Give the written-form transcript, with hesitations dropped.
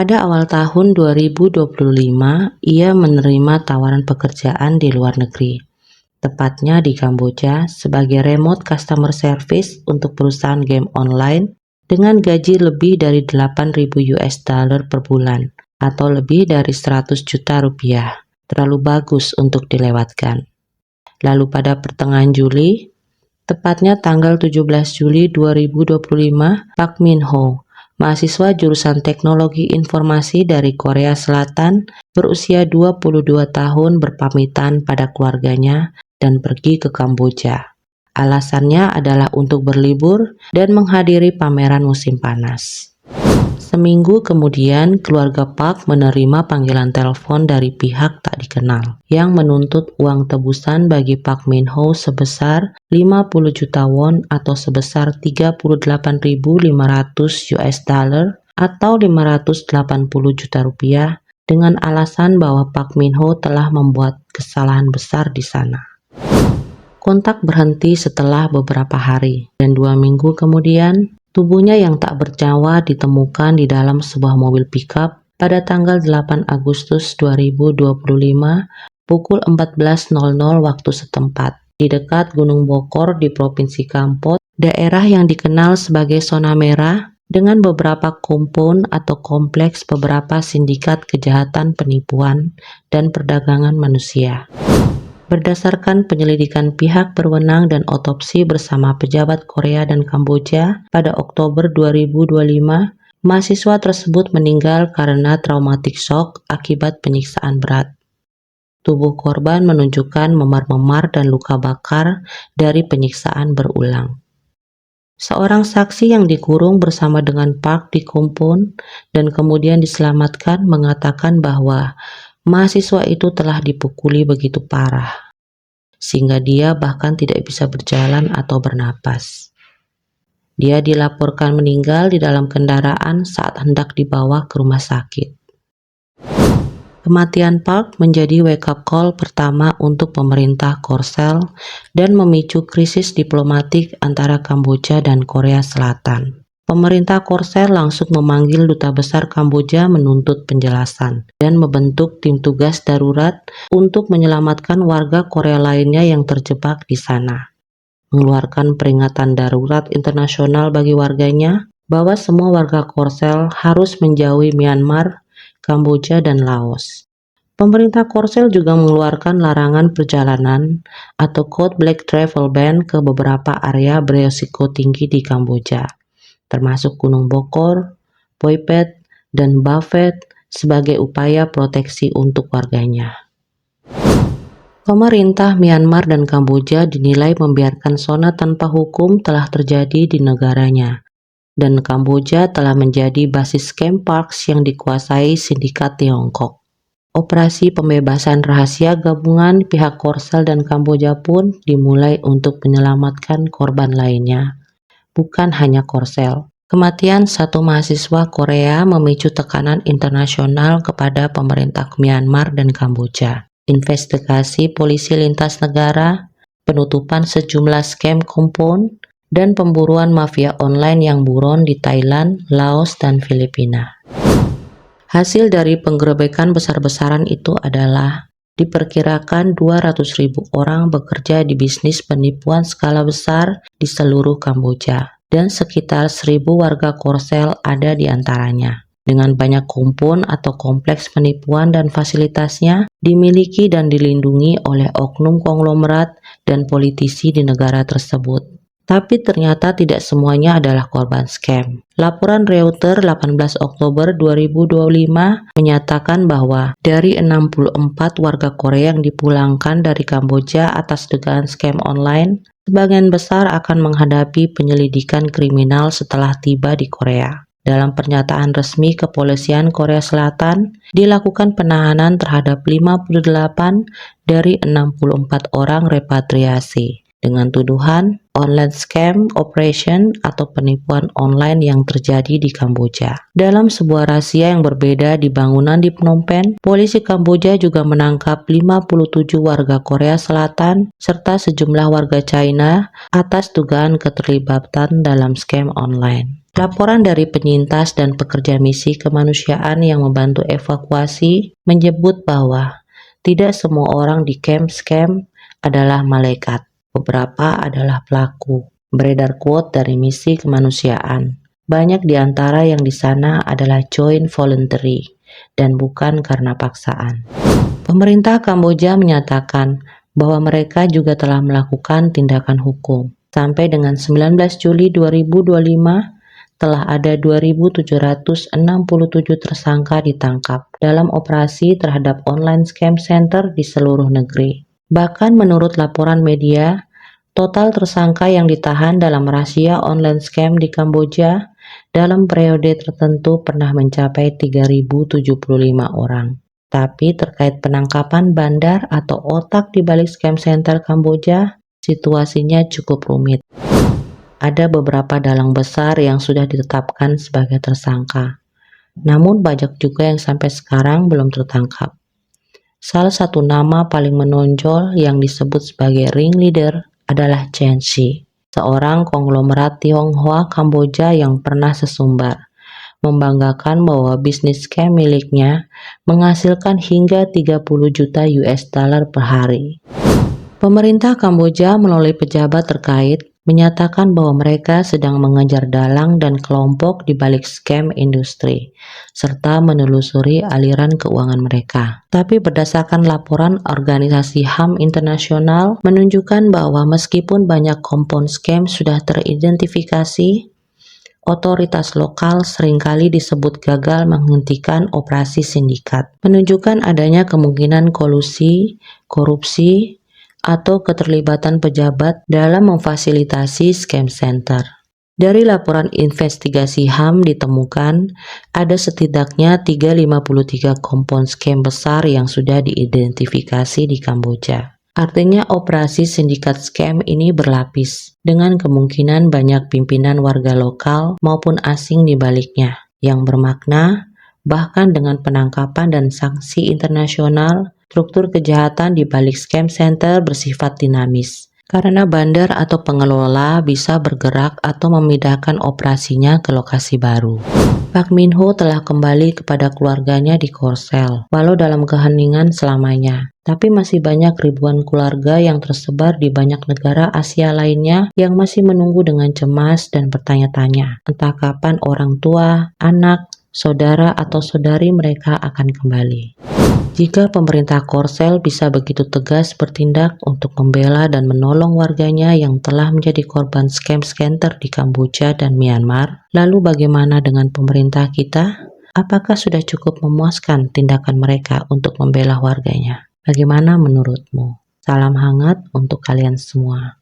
Pada awal tahun 2025, ia menerima tawaran pekerjaan di luar negeri, tepatnya di Kamboja sebagai remote customer service untuk perusahaan game online dengan gaji lebih dari 8.000 US dollar per bulan atau lebih dari 100 juta rupiah. Terlalu bagus untuk dilewatkan. Lalu pada pertengahan Juli, tepatnya tanggal 17 Juli 2025, Park Min Ho, mahasiswa jurusan Teknologi Informasi dari Korea Selatan, berusia 22 tahun berpamitan pada keluarganya dan pergi ke Kamboja. Alasannya adalah untuk berlibur dan menghadiri pameran musim panas. Seminggu kemudian, keluarga Park menerima panggilan telepon dari pihak tak dikenal yang menuntut uang tebusan bagi Park Min Ho sebesar 50 juta won atau sebesar 38.500 US dollar atau 580 juta rupiah dengan alasan bahwa Park Min Ho telah membuat kesalahan besar di sana. Kontak berhenti setelah beberapa hari dan 2 minggu kemudian, tubuhnya yang tak bernyawa ditemukan di dalam sebuah mobil pickup pada tanggal 8 Agustus 2025 pukul 14.00 waktu setempat di dekat Gunung Bokor di Provinsi Kampot, daerah yang dikenal sebagai zona merah dengan beberapa kompon atau kompleks beberapa sindikat kejahatan penipuan dan perdagangan manusia. Berdasarkan penyelidikan pihak berwenang dan otopsi bersama pejabat Korea dan Kamboja pada Oktober 2025, mahasiswa tersebut meninggal karena traumatic shock akibat penyiksaan berat. Tubuh korban menunjukkan memar-memar dan luka bakar dari penyiksaan berulang. Seorang saksi yang dikurung bersama dengan Park di kompon dan kemudian diselamatkan mengatakan bahwa mahasiswa itu telah dipukuli begitu parah, sehingga dia bahkan tidak bisa berjalan atau bernapas. Dia dilaporkan meninggal di dalam kendaraan saat hendak dibawa ke rumah sakit. Kematian Park menjadi wake-up call pertama untuk pemerintah Korsel dan memicu krisis diplomatik antara Kamboja dan Korea Selatan. Pemerintah Korsel langsung memanggil Duta Besar Kamboja menuntut penjelasan dan membentuk tim tugas darurat untuk menyelamatkan warga Korea lainnya yang terjebak di sana. Mengeluarkan peringatan darurat internasional bagi warganya bahwa semua warga Korsel harus menjauhi Myanmar, Kamboja, dan Laos. Pemerintah Korsel juga mengeluarkan larangan perjalanan atau Code Black Travel Ban ke beberapa area beresiko tinggi di Kamboja, termasuk Gunung Bokor, Poipet, dan Baphet sebagai upaya proteksi untuk warganya. Pemerintah Myanmar dan Kamboja dinilai membiarkan zona tanpa hukum telah terjadi di negaranya, dan Kamboja telah menjadi basis camp Parks yang dikuasai sindikat Tiongkok. Operasi pembebasan rahasia gabungan pihak Korsel dan Kamboja pun dimulai untuk menyelamatkan korban lainnya, bukan hanya Korsel. Kematian satu mahasiswa Korea memicu tekanan internasional kepada pemerintah Myanmar dan Kamboja. Investigasi polisi lintas negara, penutupan sejumlah scam kompon, dan pemburuan mafia online yang buron di Thailand, Laos, dan Filipina. Hasil dari penggerebekan besar-besaran itu adalah diperkirakan 200.000 orang bekerja di bisnis penipuan skala besar di seluruh Kamboja, dan sekitar 1.000 warga Korsel ada di antaranya. Dengan banyak kompon atau kompleks penipuan dan fasilitasnya dimiliki dan dilindungi oleh oknum konglomerat dan politisi di negara tersebut. Tapi ternyata tidak semuanya adalah korban scam. Laporan Reuters 18 Oktober 2025 menyatakan bahwa dari 64 warga Korea yang dipulangkan dari Kamboja atas dugaan scam online, sebagian besar akan menghadapi penyelidikan kriminal setelah tiba di Korea. Dalam pernyataan resmi kepolisian Korea Selatan, dilakukan penahanan terhadap 58 dari 64 orang repatriasi dengan tuduhan online scam operation atau penipuan online yang terjadi di Kamboja. Dalam sebuah razia yang berbeda di bangunan di Phnom Penh, polisi Kamboja juga menangkap 57 warga Korea Selatan serta sejumlah warga China atas dugaan keterlibatan dalam scam online. Laporan dari penyintas dan pekerja misi kemanusiaan yang membantu evakuasi menyebut bahwa tidak semua orang di camp scam adalah malaikat. Beberapa adalah pelaku. Beredar quote dari misi kemanusiaan. Banyak di antara yang di sana adalah join voluntary dan bukan karena paksaan. Pemerintah Kamboja menyatakan bahwa mereka juga telah melakukan tindakan hukum. Sampai dengan 19 Juli 2025, telah ada 2.767 tersangka ditangkap dalam operasi terhadap online scam center di seluruh negeri. Bahkan menurut laporan media, total tersangka yang ditahan dalam rahasia online scam di Kamboja dalam periode tertentu pernah mencapai 3.075 orang. Tapi terkait penangkapan bandar atau otak di balik scam center Kamboja, situasinya cukup rumit. Ada beberapa dalang besar yang sudah ditetapkan sebagai tersangka. Namun banyak juga yang sampai sekarang belum tertangkap. Salah satu nama paling menonjol yang disebut sebagai ringleader adalah Chen Shi, seorang konglomerat Tionghoa Kamboja yang pernah sesumbar, membanggakan bahwa bisnis scam miliknya menghasilkan hingga 30 juta US dollar per hari. Pemerintah Kamboja melalui pejabat terkait menyatakan bahwa mereka sedang mengejar dalang dan kelompok di balik scam industri, serta menelusuri aliran keuangan mereka. Tapi berdasarkan laporan organisasi HAM internasional menunjukkan bahwa meskipun banyak kompon scam sudah teridentifikasi, otoritas lokal seringkali disebut gagal menghentikan operasi sindikat, menunjukkan adanya kemungkinan kolusi, korupsi, atau keterlibatan pejabat dalam memfasilitasi scam center. Dari laporan investigasi HAM ditemukan ada setidaknya 353 kompon scam besar yang sudah diidentifikasi di Kamboja. Artinya operasi sindikat scam ini berlapis, dengan kemungkinan banyak pimpinan warga lokal maupun asing di baliknya, yang bermakna bahkan dengan penangkapan dan sanksi internasional, struktur kejahatan di balik scam center bersifat dinamis, karena bandar atau pengelola bisa bergerak atau memindahkan operasinya ke lokasi baru. Pak Min Ho telah kembali kepada keluarganya di Korsel, walau dalam keheningan selamanya. Tapi masih banyak ribuan keluarga yang tersebar di banyak negara Asia lainnya yang masih menunggu dengan cemas dan bertanya-tanya, entah kapan orang tua, anak, saudara atau saudari mereka akan kembali. Jika pemerintah Korsel bisa begitu tegas bertindak untuk membela dan menolong warganya yang telah menjadi korban scam center di Kamboja dan Myanmar, lalu bagaimana dengan pemerintah kita? Apakah sudah cukup memuaskan tindakan mereka untuk membela warganya? Bagaimana menurutmu? Salam hangat untuk kalian semua.